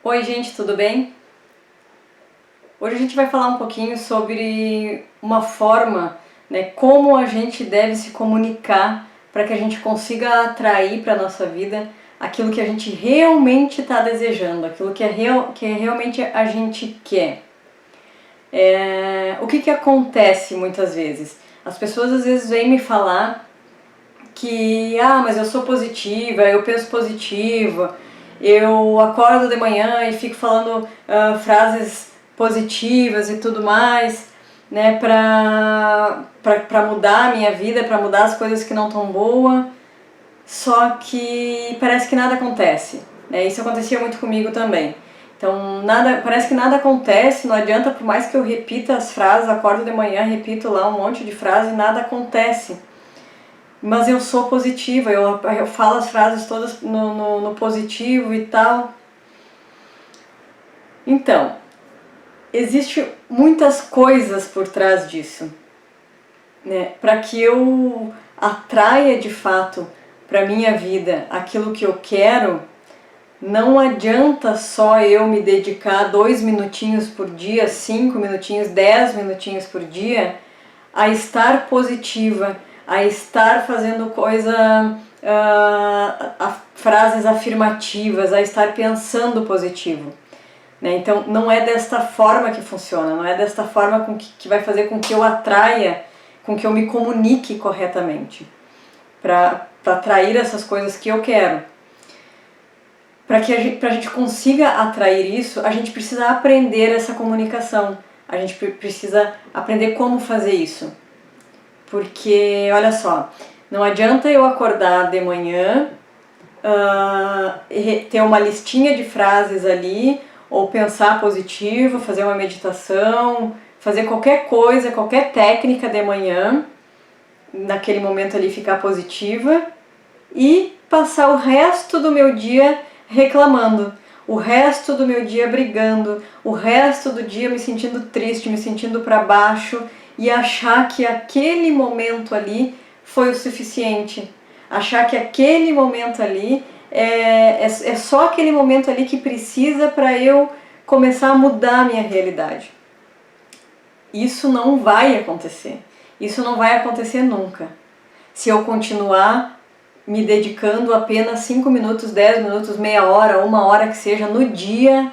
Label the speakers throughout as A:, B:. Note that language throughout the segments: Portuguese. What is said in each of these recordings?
A: Oi gente, tudo bem? Hoje a gente vai falar um pouquinho sobre uma forma, como a gente deve se comunicar para que a gente consiga atrair para a nossa vida aquilo que a gente realmente está desejando, aquilo que realmente a gente quer. O que acontece muitas vezes? As pessoas às vezes vêm me falar que, mas eu sou positiva, eu penso positiva, eu acordo de manhã e fico falando frases positivas e tudo mais, né, pra mudar a minha vida, pra mudar as coisas que não estão boas, só que parece que nada acontece, né? Isso acontecia muito comigo também. Então, parece que nada acontece, não adianta, por mais que eu repita as frases, acordo de manhã, repito lá um monte de frases, nada acontece. Mas eu sou positiva, eu falo as frases todas no positivo e tal. Então, existe muitas coisas por trás disso, né? Para que eu atraia de fato para minha vida aquilo que eu quero, não adianta só eu me dedicar 2 minutinhos por dia, 5 minutinhos, 10 minutinhos por dia a estar positiva, a estar fazendo frases afirmativas, a estar pensando positivo. Né? Então não é desta forma que funciona, não é desta forma que vai fazer com que eu atraia, com que eu me comunique corretamente, para atrair essas coisas que eu quero. Para a gente consiga atrair isso, a gente precisa aprender essa comunicação, a gente precisa aprender como fazer isso. Porque, olha só, não adianta eu acordar de manhã, ter uma listinha de frases ali, ou pensar positivo, fazer uma meditação, fazer qualquer coisa, qualquer técnica de manhã, naquele momento ali ficar positiva, e passar o resto do meu dia reclamando, o resto do meu dia brigando, o resto do dia me sentindo triste, me sentindo para baixo, e achar que aquele momento ali foi o suficiente, achar que aquele momento ali é só aquele momento ali que precisa para eu começar a mudar a minha realidade. Isso não vai acontecer, isso não vai acontecer nunca. Se eu continuar me dedicando apenas 5 minutos, 10 minutos, meia hora, 1 hora que seja no dia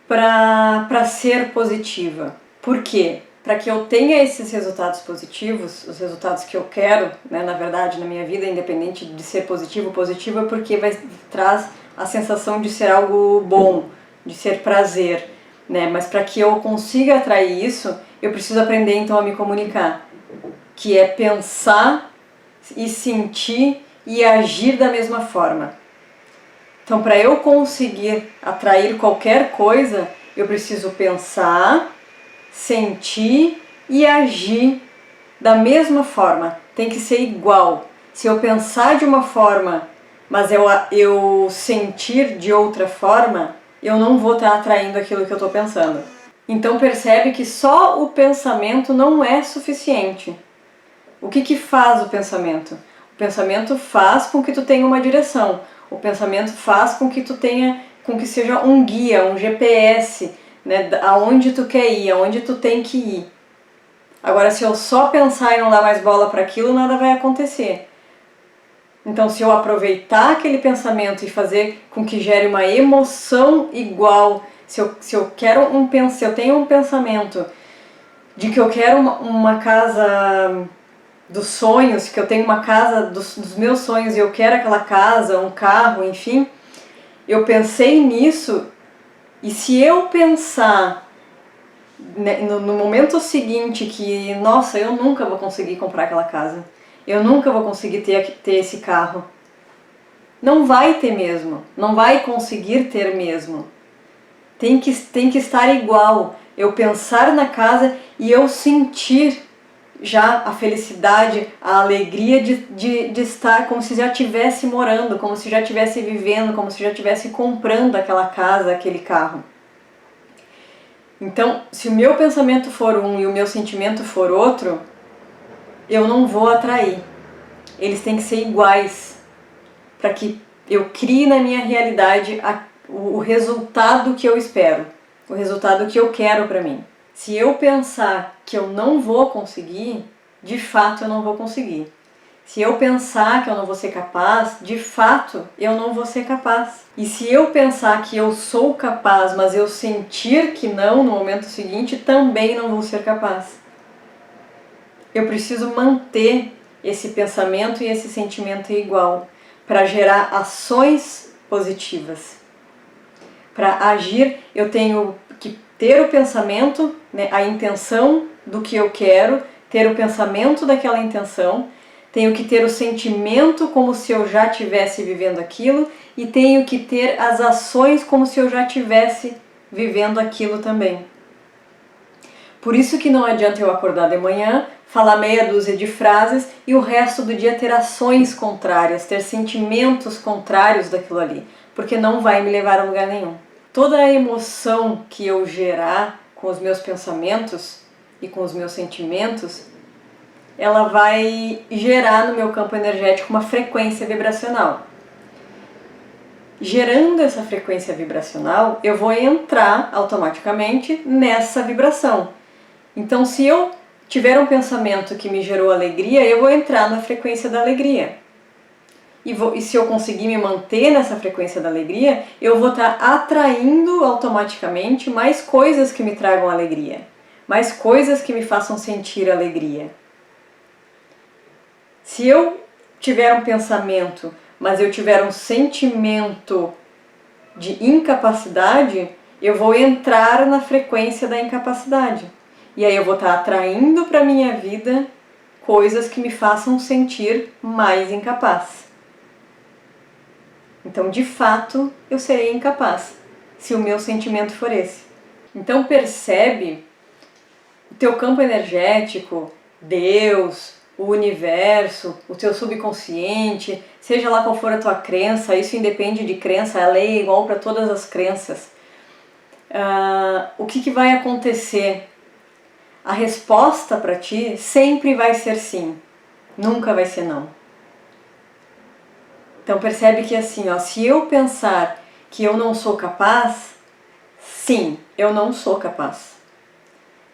A: para ser positiva. Por quê? Para que eu tenha esses resultados positivos, os resultados que eu quero, né, na verdade, na minha vida, independente de ser positivo é porque traz a sensação de ser algo bom, de ser prazer, né? Mas para que eu consiga atrair isso, eu preciso aprender então a me comunicar, que é pensar e sentir e agir da mesma forma. Então, para eu conseguir atrair qualquer coisa, eu preciso pensar, sentir e agir da mesma forma. Tem que ser igual. Se eu pensar de uma forma, mas eu sentir de outra forma, eu não vou estar atraindo aquilo que eu estou pensando. Então percebe que só o pensamento não é suficiente. O que faz o pensamento? O pensamento faz com que tu tenha uma direção. O pensamento faz com que seja um guia, um GPS, né, aonde tu quer ir, aonde tu tem que ir. Agora, se eu só pensar e não dar mais bola para aquilo, nada vai acontecer. Então, se eu aproveitar aquele pensamento e fazer com que gere uma emoção igual, se eu tenho um pensamento de que eu quero uma casa dos sonhos, que eu tenho uma casa dos meus sonhos e eu quero aquela casa, um carro, enfim, eu pensei nisso. E se eu pensar no momento seguinte que, nossa, eu nunca vou conseguir comprar aquela casa, eu nunca vou conseguir ter esse carro, não vai ter mesmo, não vai conseguir ter mesmo. Tem que estar igual, eu pensar na casa e eu sentir já a felicidade, a alegria de estar como se já estivesse morando, como se já estivesse vivendo, como se já estivesse comprando aquela casa, aquele carro. Então, se o meu pensamento for um e o meu sentimento for outro, eu não vou atrair. Eles têm que ser iguais para que eu crie na minha realidade o resultado que eu espero, o resultado que eu quero para mim. Se eu pensar que eu não vou conseguir, de fato eu não vou conseguir. Se eu pensar que eu não vou ser capaz, de fato eu não vou ser capaz. E se eu pensar que eu sou capaz, mas eu sentir que não no momento seguinte, também não vou ser capaz. Eu preciso manter esse pensamento e esse sentimento igual para gerar ações positivas. Para agir, eu tenho que ter o pensamento, né, a intenção do que eu quero, ter o pensamento daquela intenção, tenho que ter o sentimento como se eu já estivesse vivendo aquilo e tenho que ter as ações como se eu já estivesse vivendo aquilo também. Por isso que não adianta eu acordar de manhã, falar meia dúzia de frases e o resto do dia ter ações contrárias, ter sentimentos contrários daquilo ali, porque não vai me levar a lugar nenhum. Toda a emoção que eu gerar com os meus pensamentos e com os meus sentimentos, ela vai gerar no meu campo energético uma frequência vibracional. Gerando essa frequência vibracional, eu vou entrar automaticamente nessa vibração. Então, se eu tiver um pensamento que me gerou alegria, eu vou entrar na frequência da alegria. E se eu conseguir me manter nessa frequência da alegria, eu vou estar atraindo automaticamente mais coisas que me tragam alegria, mais coisas que me façam sentir alegria. Se eu tiver um pensamento, mas eu tiver um sentimento de incapacidade, eu vou entrar na frequência da incapacidade. E aí eu vou estar atraindo para a minha vida coisas que me façam sentir mais incapaz. Então, de fato, eu serei incapaz, se o meu sentimento for esse. Então, percebe o teu campo energético, Deus, o universo, o teu subconsciente, seja lá qual for a tua crença, isso independe de crença, a lei é igual para todas as crenças. O que vai acontecer? A resposta para ti sempre vai ser sim, nunca vai ser não. Então percebe que assim, ó, se eu pensar que eu não sou capaz, sim, eu não sou capaz.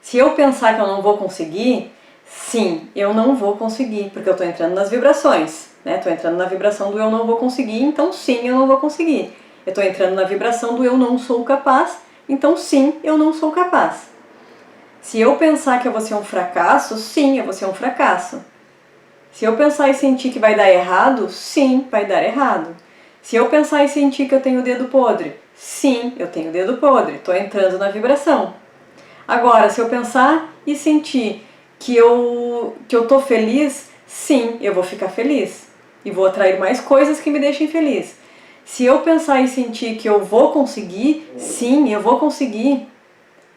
A: Se eu pensar que eu não vou conseguir, sim, eu não vou conseguir, porque eu estou entrando nas vibrações, né? Estou entrando na vibração do eu não vou conseguir, então sim, eu não vou conseguir. Eu estou entrando na vibração do eu não sou capaz, então sim, eu não sou capaz. Se eu pensar que eu vou ser um fracasso, sim, eu vou ser um fracasso. Se eu pensar e sentir que vai dar errado, sim, vai dar errado. Se eu pensar e sentir que eu tenho o dedo podre, sim, eu tenho o dedo podre, estou entrando na vibração. Agora, se eu pensar e sentir que eu tô feliz, sim, eu vou ficar feliz. E vou atrair mais coisas que me deixem feliz. Se eu pensar e sentir que eu vou conseguir, sim, eu vou conseguir.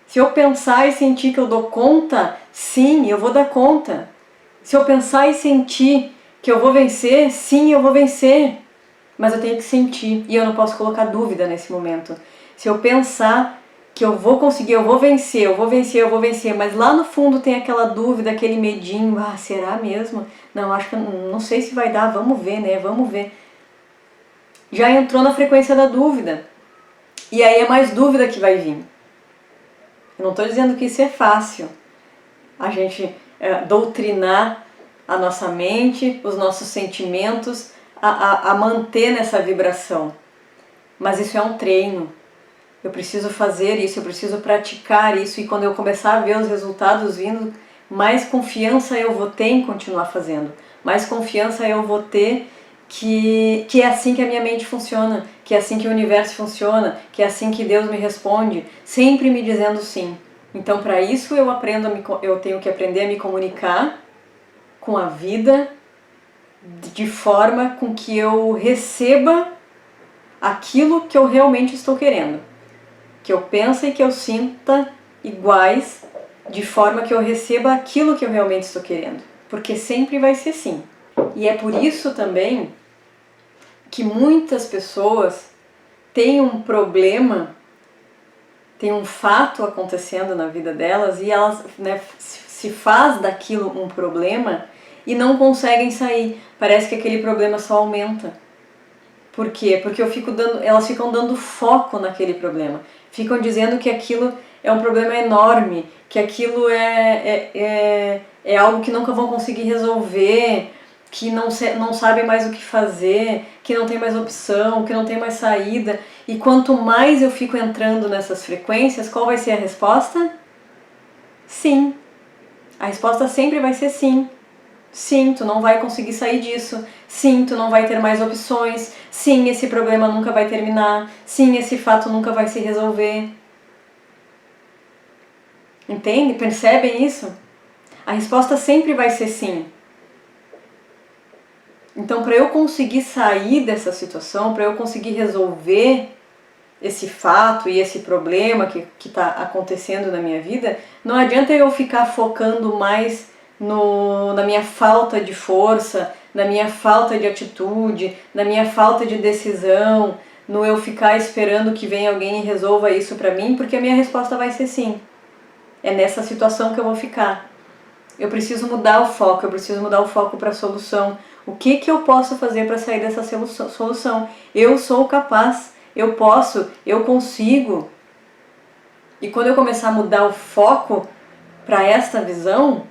A: Se eu pensar e sentir que eu dou conta, sim, eu vou dar conta. Se eu pensar e sentir que eu vou vencer, sim, eu vou vencer. Mas eu tenho que sentir e eu não posso colocar dúvida nesse momento. Se eu pensar que eu vou conseguir, eu vou vencer, eu vou vencer, eu vou vencer, mas lá no fundo tem aquela dúvida, aquele medinho, será mesmo? Não, acho que não sei se vai dar, vamos ver, né? Vamos ver. Já entrou na frequência da dúvida. E aí é mais dúvida que vai vir. Eu não estou dizendo que isso é fácil. A gente doutrinar a nossa mente, os nossos sentimentos, a manter nessa vibração. Mas isso é um treino. Eu preciso fazer isso, eu preciso praticar isso, e quando eu começar a ver os resultados vindo, mais confiança eu vou ter em continuar fazendo. Mais confiança eu vou ter que é assim que a minha mente funciona, que é assim que o universo funciona, que é assim que Deus me responde, sempre me dizendo sim. Então, para isso eu tenho que aprender a me comunicar com a vida de forma com que eu receba aquilo que eu realmente estou querendo. Que eu pense e que eu sinta iguais, de forma que eu receba aquilo que eu realmente estou querendo. Porque sempre vai ser sim. E é por isso também que muitas pessoas têm um problema, tem um fato acontecendo na vida delas e elas, né, se faz daquilo um problema e não conseguem sair. Parece que aquele problema só aumenta. Por quê? Porque elas ficam dando foco naquele problema. Ficam dizendo que aquilo é um problema enorme, que aquilo é algo que nunca vão conseguir resolver, que não sabem mais o que fazer, que não tem mais opção, que não tem mais saída. E quanto mais eu fico entrando nessas frequências, qual vai ser a resposta? Sim. A resposta sempre vai ser sim. Sim, tu não vai conseguir sair disso. Sim, tu não vai ter mais opções. Sim, esse problema nunca vai terminar. Sim, esse fato nunca vai se resolver. Entende? Percebem isso? A resposta sempre vai ser sim. Então, para eu conseguir sair dessa situação, para eu conseguir resolver esse fato e esse problema que está acontecendo na minha vida, não adianta eu ficar focando mais na minha falta de força, na minha falta de atitude, na minha falta de decisão, no eu ficar esperando que venha alguém e resolva isso para mim, porque a minha resposta vai ser sim. É nessa situação que eu vou ficar. Eu preciso mudar o foco, eu preciso mudar o foco para a solução. O que eu posso fazer para sair dessa solução? Eu sou capaz, eu posso, eu consigo. E quando eu começar a mudar o foco para esta visão,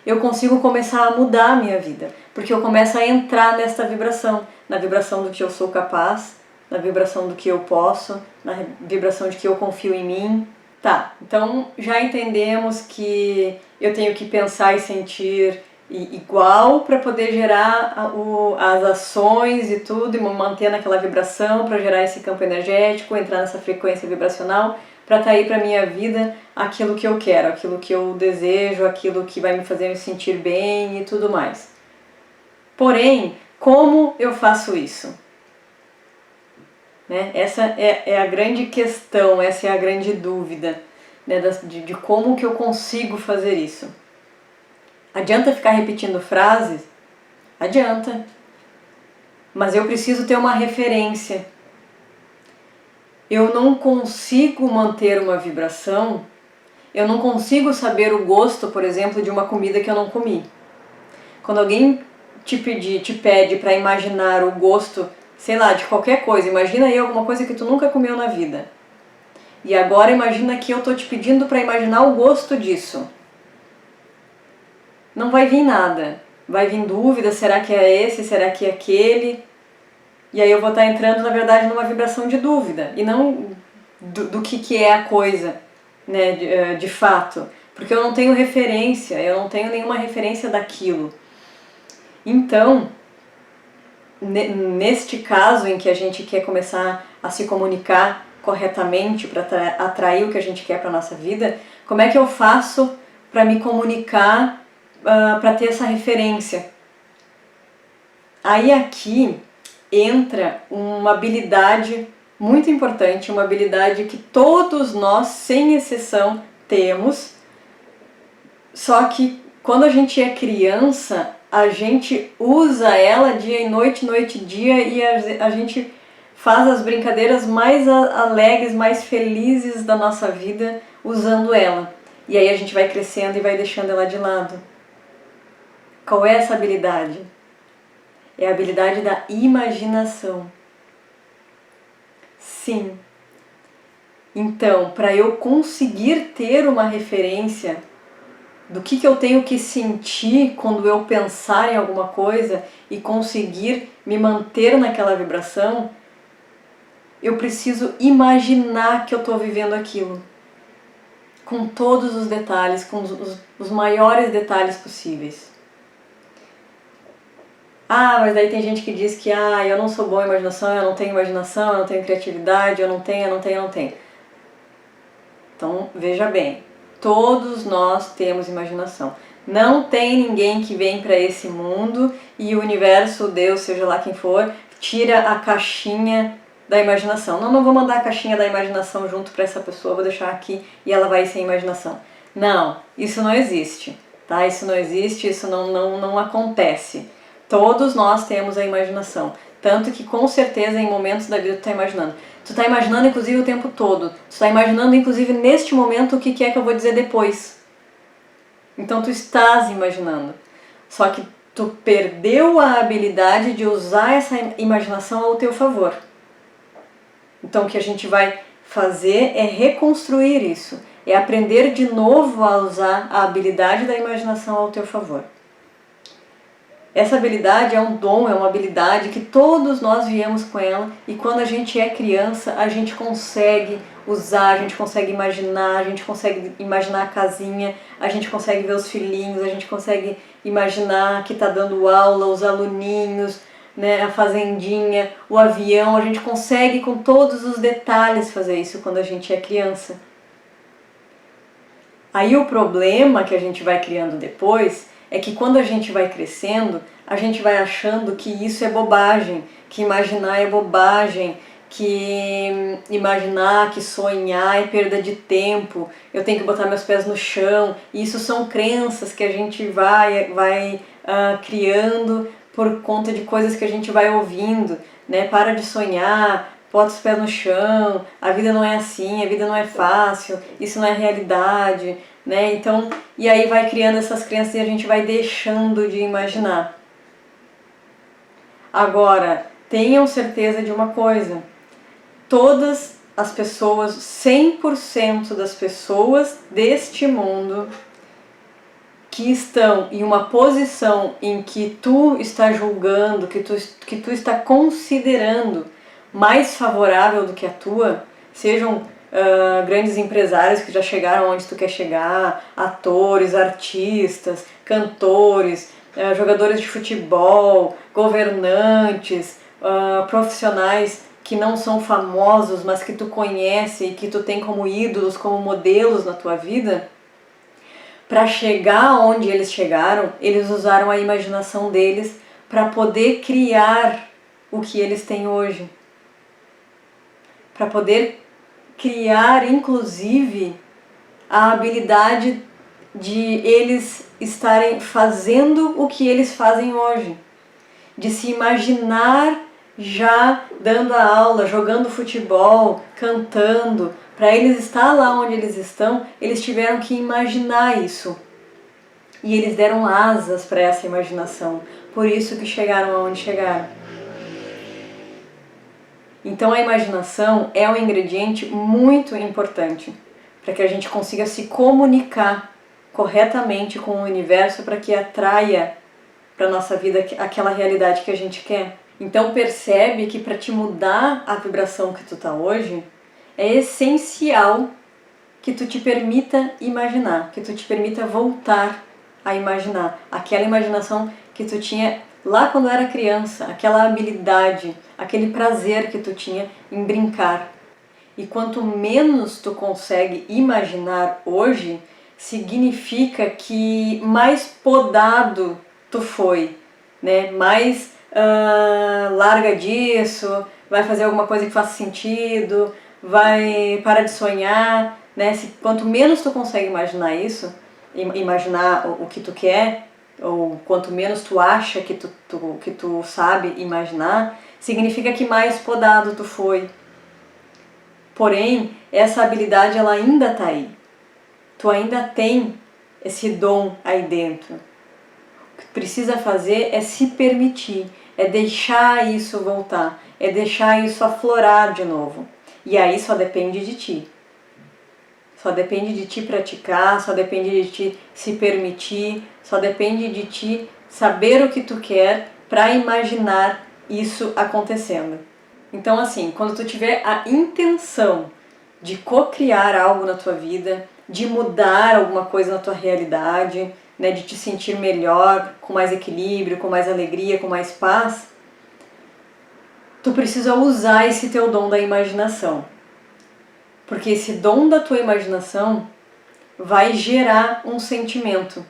A: eu consigo começar a mudar a minha vida. Porque eu começo a entrar nesta vibração, na vibração do que eu sou capaz, na vibração do que eu posso, na vibração de que eu confio em mim. Tá, então já entendemos que eu tenho que pensar e sentir igual para poder gerar as ações e tudo, e manter naquela vibração para gerar esse campo energético, entrar nessa frequência vibracional para atrair para minha vida aquilo que eu quero, aquilo que eu desejo, aquilo que vai me fazer me sentir bem e tudo mais. Porém, como eu faço isso? Né? Essa é a grande questão, essa é a grande dúvida, né? de como que eu consigo fazer isso. Adianta ficar repetindo frases? Adianta. Mas eu preciso ter uma referência. Eu não consigo manter uma vibração, eu não consigo saber o gosto, por exemplo, de uma comida que eu não comi. Quando alguém te pede para imaginar o gosto, sei lá, de qualquer coisa, imagina aí alguma coisa que tu nunca comeu na vida. E agora imagina que eu tô te pedindo para imaginar o gosto disso. Não vai vir nada. Vai vir dúvida, será que é esse, será que é aquele? E aí eu vou estar entrando, na verdade, numa vibração de dúvida, e não do que é a coisa, né, de fato. Porque eu não tenho referência, eu não tenho nenhuma referência daquilo. Então, neste caso em que a gente quer começar a se comunicar corretamente para atrair o que a gente quer para a nossa vida, como é que eu faço para me comunicar, para ter essa referência? Aí aqui entra uma habilidade muito importante, uma habilidade que todos nós, sem exceção, temos, só que quando a gente é criança, a gente usa ela dia e noite, noite e dia, e a gente faz as brincadeiras mais alegres, mais felizes da nossa vida usando ela. E aí a gente vai crescendo e vai deixando ela de lado. Qual é essa habilidade? É a habilidade da imaginação. Sim. Então, para eu conseguir ter uma referência do que eu tenho que sentir quando eu pensar em alguma coisa e conseguir me manter naquela vibração, eu preciso imaginar que eu estou vivendo aquilo. Com todos os detalhes, com os maiores detalhes possíveis. Ah, mas daí tem gente que diz que eu não sou boa em imaginação, eu não tenho imaginação, eu não tenho criatividade, eu não tenho. Então, veja bem, todos nós temos imaginação. Não tem ninguém que vem para esse mundo e o universo, Deus, seja lá quem for, tira a caixinha da imaginação. Não vou mandar a caixinha da imaginação junto para essa pessoa, vou deixar aqui e ela vai sem imaginação. Não, isso não existe, tá? Isso não existe, isso não acontece. Todos nós temos a imaginação. Tanto que com certeza em momentos da vida tu tá imaginando. Tu tá imaginando inclusive o tempo todo. Tu tá imaginando inclusive neste momento o que é que eu vou dizer depois. Então tu estás imaginando. Só que Tu perdeu a habilidade de usar essa imaginação ao teu favor. Então o que a gente vai fazer é reconstruir isso, é aprender de novo a usar a habilidade da imaginação ao teu favor. Essa habilidade é um dom, é uma habilidade que todos nós viemos com ela, e quando a gente é criança, a gente consegue usar, a gente consegue imaginar, a gente consegue imaginar a casinha, a gente consegue ver os filhinhos, a gente consegue imaginar que está dando aula, os aluninhos, né, a fazendinha, o avião, a gente consegue com todos os detalhes fazer isso quando a gente é criança. Aí o problema que a gente vai criando depois é que quando a gente vai crescendo, a gente vai achando que isso é bobagem, que imaginar é bobagem, que imaginar, que sonhar é perda de tempo, eu tenho que botar meus pés no chão. E isso são crenças que a gente vai criando por conta de coisas que a gente vai ouvindo, né? Para de sonhar, bota os pés no chão, a vida não é assim, a vida não é fácil, isso não é realidade, né? Então, e aí vai criando essas crenças e a gente vai deixando de imaginar. Agora, tenham certeza de uma coisa: todas as pessoas, 100% das pessoas deste mundo que estão em uma posição em que tu está julgando, que tu está considerando mais favorável do que a tua, sejam grandes empresários que já chegaram onde tu quer chegar, atores, artistas, cantores, jogadores de futebol, governantes, profissionais que não são famosos, mas que tu conhece e que tu tem como ídolos, como modelos na tua vida. Para chegar onde eles chegaram, eles usaram a imaginação deles para poder criar o que eles têm hoje. Para poder criar, inclusive, a habilidade de eles estarem fazendo o que eles fazem hoje. De se imaginar já dando a aula, jogando futebol, cantando. Para eles estar lá onde eles estão, eles tiveram que imaginar isso. E eles deram asas para essa imaginação. Por isso que chegaram aonde chegaram. Então a imaginação é um ingrediente muito importante para que a gente consiga se comunicar corretamente com o universo, para que atraia para a nossa vida aquela realidade que a gente quer. Então percebe que para te mudar a vibração que tu tá hoje, é essencial que tu te permita imaginar, que tu te permita voltar a imaginar. Aquela imaginação que tu tinha lá quando era criança, aquela habilidade, aquele prazer que tu tinha em brincar. E quanto menos tu consegue imaginar hoje, significa que mais podado tu foi, né? Mais larga disso, vai fazer alguma coisa que faça sentido, vai parar de sonhar, né? Quanto menos tu consegue imaginar isso, imaginar o que tu quer, ou quanto menos tu acha que tu sabe imaginar, significa que mais podado tu foi. Porém, essa habilidade ela ainda está aí. Tu ainda tem esse dom aí dentro. O que tu precisa fazer é se permitir, é deixar isso voltar, é deixar isso aflorar de novo. E aí só depende de ti. Só depende de ti praticar, só depende de ti se permitir, só depende de ti saber o que tu quer para imaginar isso acontecendo. Então assim, quando tu tiver a intenção de co-criar algo na tua vida, de mudar alguma coisa na tua realidade, né, de te sentir melhor, com mais equilíbrio, com mais alegria, com mais paz, tu precisa usar esse teu dom da imaginação. Porque esse dom da tua imaginação vai gerar um sentimento.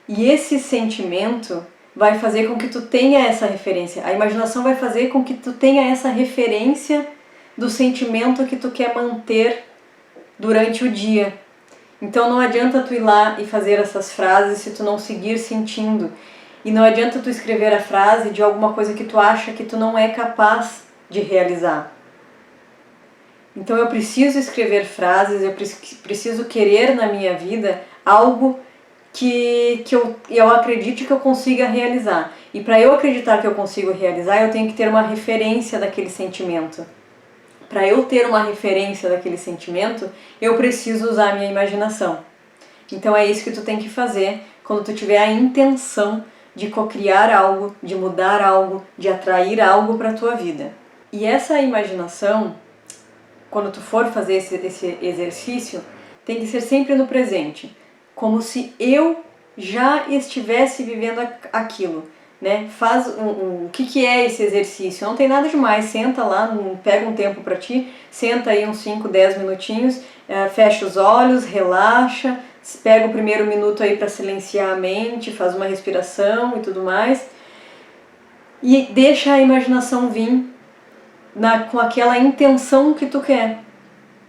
A: E esse sentimento vai fazer com que tu tenha essa referência. A imaginação vai fazer com que tu tenha essa referência do sentimento que tu quer manter durante o dia. Então não adianta tu ir lá e fazer essas frases se tu não seguir sentindo. E não adianta tu escrever a frase de alguma coisa que tu acha que tu não é capaz de realizar. Então eu preciso escrever frases, eu preciso querer na minha vida algo eu acredite que eu consiga realizar. E para eu acreditar que eu consigo realizar, eu tenho que ter uma referência daquele sentimento. Para eu ter uma referência daquele sentimento, eu preciso usar a minha imaginação. Então é isso que tu tem que fazer quando tu tiver a intenção de cocriar algo, de mudar algo, de atrair algo para a tua vida. E essa imaginação, quando tu for fazer esse exercício, tem que ser sempre no presente, como se eu já estivesse vivendo aquilo, né? O que é esse exercício? Não tem nada demais, senta lá, pega um tempo para ti, senta aí uns 5, 10 minutinhos, fecha os olhos, relaxa, pega o primeiro minuto aí para silenciar a mente, faz uma respiração e tudo mais, e deixa a imaginação vir com aquela intenção que tu quer.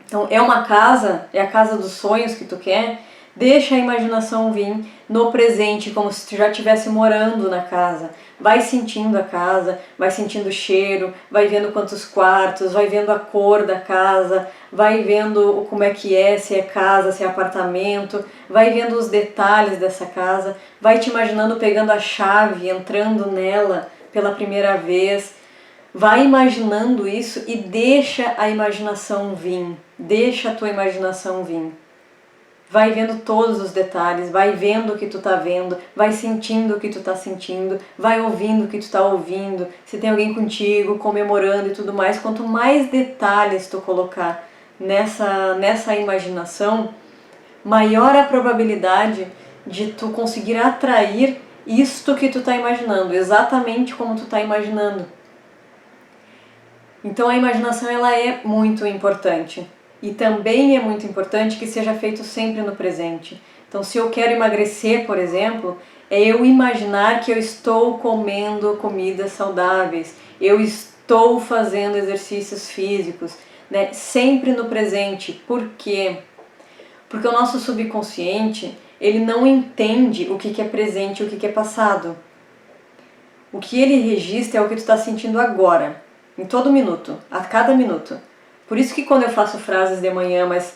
A: Então é uma casa, é a casa dos sonhos que tu quer, deixa a imaginação vir no presente, como se tu já estivesse morando na casa. Vai sentindo a casa, vai sentindo o cheiro, vai vendo quantos quartos, vai vendo a cor da casa, vai vendo como é que é, se é casa, se é apartamento, vai vendo os detalhes dessa casa, vai te imaginando pegando a chave, entrando nela pela primeira vez. Vai imaginando isso e deixa a imaginação vir, deixa a tua imaginação vir. Vai vendo todos os detalhes, vai vendo o que tu tá vendo, vai sentindo o que tu tá sentindo, vai ouvindo o que tu tá ouvindo, se tem alguém contigo, comemorando e tudo mais. Quanto mais detalhes tu colocar nessa imaginação, maior a probabilidade de tu conseguir atrair isto que tu tá imaginando, exatamente como tu tá imaginando. Então a imaginação ela é muito importante. E também é muito importante que seja feito sempre no presente. Então se eu quero emagrecer, por exemplo, é eu imaginar que eu estou comendo comidas saudáveis, eu estou fazendo exercícios físicos, né? Sempre no presente. Por quê? Porque o nosso subconsciente, ele não entende o que é presente e o que é passado. O que ele registra é o que tu está sentindo agora, em todo minuto, a cada minuto. Por isso que quando eu faço frases de manhã, mas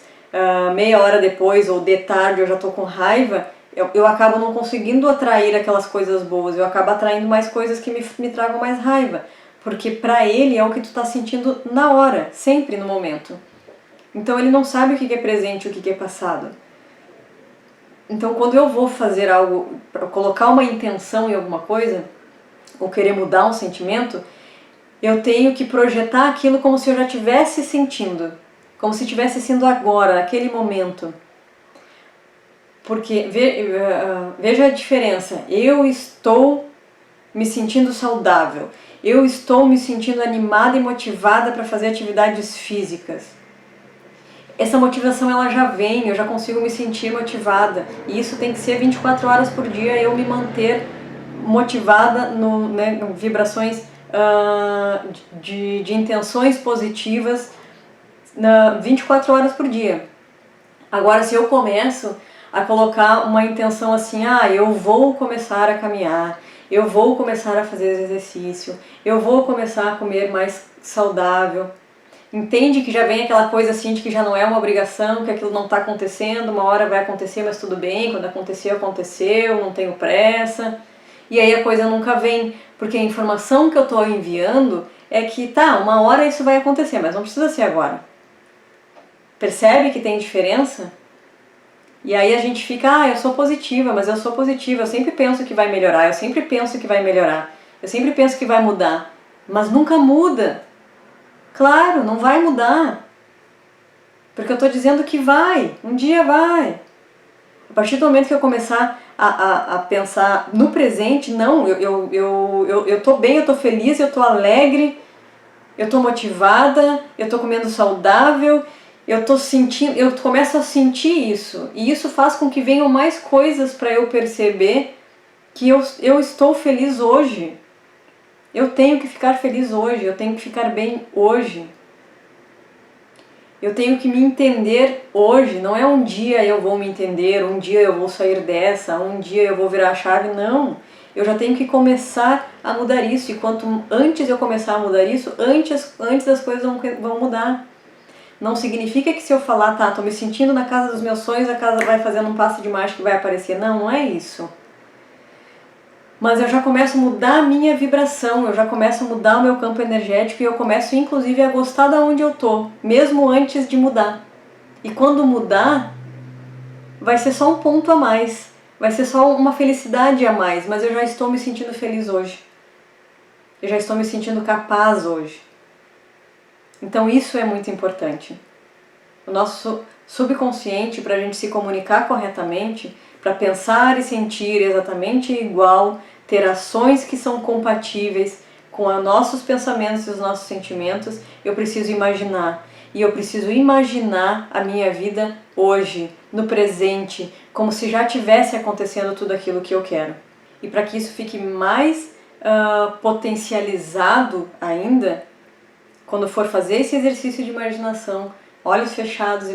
A: meia hora depois ou de tarde eu já estou com raiva, eu acabo não conseguindo atrair aquelas coisas boas, eu acabo atraindo mais coisas que me tragam mais raiva. Porque para ele é o que tu está sentindo na hora, sempre no momento. Então ele não sabe o que é presente e o que é passado. Então quando eu vou fazer algo, colocar uma intenção em alguma coisa, ou querer mudar um sentimento, eu tenho que projetar aquilo como se eu já estivesse sentindo, como se estivesse sendo agora, naquele momento. Porque, veja a diferença, eu estou me sentindo saudável, eu estou me sentindo animada e motivada para fazer atividades físicas. Essa motivação ela já vem, eu já consigo me sentir motivada, e isso tem que ser 24 horas por dia, eu me manter motivada em vibrações de intenções positivas 24 horas por dia. Agora, se eu começo a colocar uma intenção assim, eu vou começar a caminhar, eu vou começar a fazer exercício, eu vou começar a comer mais saudável, entende que já vem aquela coisa assim de que já não é uma obrigação, que aquilo não está acontecendo, uma hora vai acontecer, mas tudo bem, quando aconteceu, aconteceu, não tenho pressa. E aí a coisa nunca vem, porque a informação que eu estou enviando é que uma hora isso vai acontecer, mas não precisa ser agora. Percebe que tem diferença? E aí a gente fica, eu sou positiva, mas eu sou positiva, eu sempre penso que vai melhorar, eu sempre penso que vai melhorar, eu sempre penso que vai mudar, mas nunca muda. Claro, não vai mudar, porque eu estou dizendo que vai, um dia vai. A partir do momento que eu começar a pensar no presente, não, eu tô bem, eu tô feliz, eu tô alegre, eu tô motivada, eu tô comendo saudável, eu tô sentindo, eu começo a sentir isso, e isso faz com que venham mais coisas para eu perceber que eu estou feliz hoje. Eu tenho que ficar feliz hoje, eu tenho que ficar bem hoje. Eu tenho que me entender hoje, não é um dia eu vou me entender, um dia eu vou sair dessa, um dia eu vou virar a chave, não. Eu já tenho que começar a mudar isso, e quanto antes eu começar a mudar isso, antes as coisas vão mudar. Não significa que se eu falar, tá, tô me sentindo na casa dos meus sonhos, a casa vai fazendo um passe de mágica e vai aparecer. Não, não é isso. Mas eu já começo a mudar a minha vibração, eu já começo a mudar o meu campo energético e eu começo inclusive a gostar de onde eu tô, mesmo antes de mudar. E quando mudar, vai ser só um ponto a mais, vai ser só uma felicidade a mais, mas eu já estou me sentindo feliz hoje. Eu já estou me sentindo capaz hoje. Então isso é muito importante. O nosso subconsciente, para a gente se comunicar corretamente, para pensar e sentir exatamente igual, ter ações que são compatíveis com os nossos pensamentos e os nossos sentimentos, eu preciso imaginar. E eu preciso imaginar a minha vida hoje, no presente, como se já tivesse acontecendo tudo aquilo que eu quero. E para que isso fique mais potencializado ainda, quando for fazer esse exercício de imaginação, olhos fechados,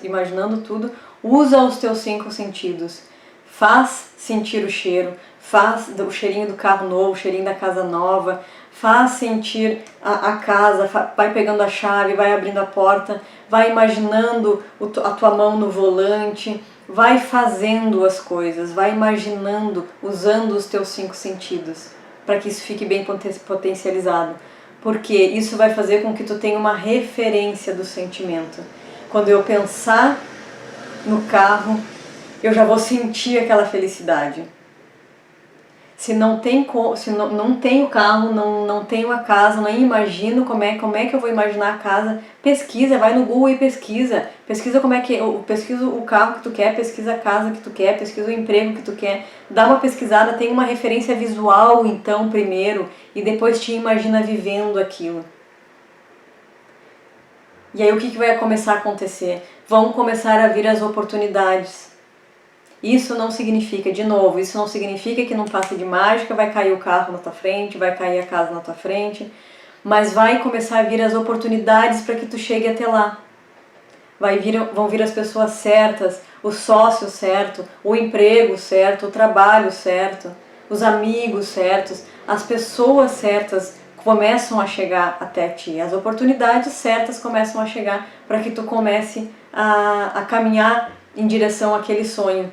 A: imaginando tudo, usa os teus 5 sentidos. Faz sentir o cheiro, faz o cheirinho do carro novo, o cheirinho da casa nova, faz sentir a casa, vai pegando a chave, vai abrindo a porta, vai imaginando a tua mão no volante, vai fazendo as coisas, vai imaginando, usando os teus 5 sentidos, para que isso fique bem potencializado. Porque isso vai fazer com que tu tenha uma referência do sentimento. Quando eu pensar no carro, eu já vou sentir aquela felicidade. Se não tem o carro, não tenho a casa, não imagino como é que eu vou imaginar a casa, pesquisa, vai no Google e pesquisa. Pesquisa pesquisa o carro que tu quer, pesquisa a casa que tu quer, pesquisa o emprego que tu quer. Dá uma pesquisada, tem uma referência visual então primeiro e depois te imagina vivendo aquilo. E aí o que vai começar a acontecer? Vão começar a vir as oportunidades. Isso não significa, de novo, isso não significa que num passe de mágica vai cair o carro na tua frente, vai cair a casa na tua frente, mas vai começar a vir as oportunidades para que tu chegue até lá. Vão vir as pessoas certas, o sócio certo, o emprego certo, o trabalho certo, os amigos certos, as pessoas certas começam a chegar até ti, as oportunidades certas começam a chegar para que tu comece a caminhar em direção àquele sonho.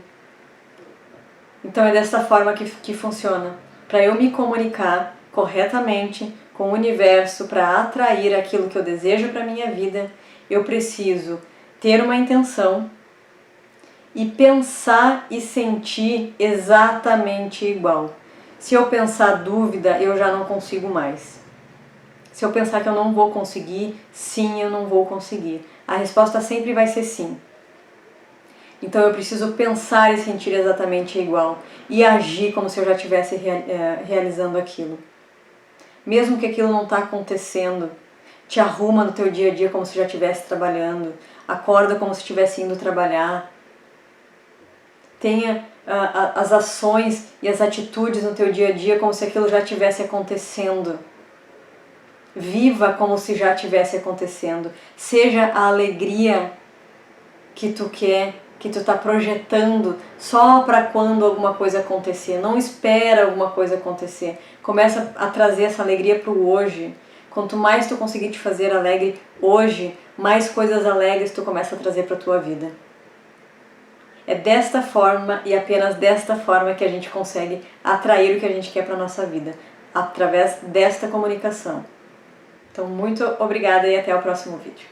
A: Então é dessa forma que funciona. Para eu me comunicar corretamente com o universo, para atrair aquilo que eu desejo para a minha vida, eu preciso ter uma intenção e pensar e sentir exatamente igual. Se eu pensar dúvida, eu já não consigo mais. Se eu pensar que eu não vou conseguir, sim, eu não vou conseguir. A resposta sempre vai ser sim. Então eu preciso pensar e sentir exatamente igual e agir como se eu já estivesse realizando aquilo. Mesmo que aquilo não está acontecendo, te arruma no teu dia a dia como se já estivesse trabalhando, acorda como se estivesse indo trabalhar. Tenha as ações e as atitudes no teu dia a dia como se aquilo já estivesse acontecendo. Viva como se já estivesse acontecendo. Seja a alegria que tu quer, que tu está projetando só para quando alguma coisa acontecer. Não espera alguma coisa acontecer. Começa a trazer essa alegria para o hoje. Quanto mais tu conseguir te fazer alegre hoje, mais coisas alegres tu começa a trazer para a tua vida. É desta forma e apenas desta forma que a gente consegue atrair o que a gente quer para a nossa vida. Através desta comunicação. Então, muito obrigada e até o próximo vídeo.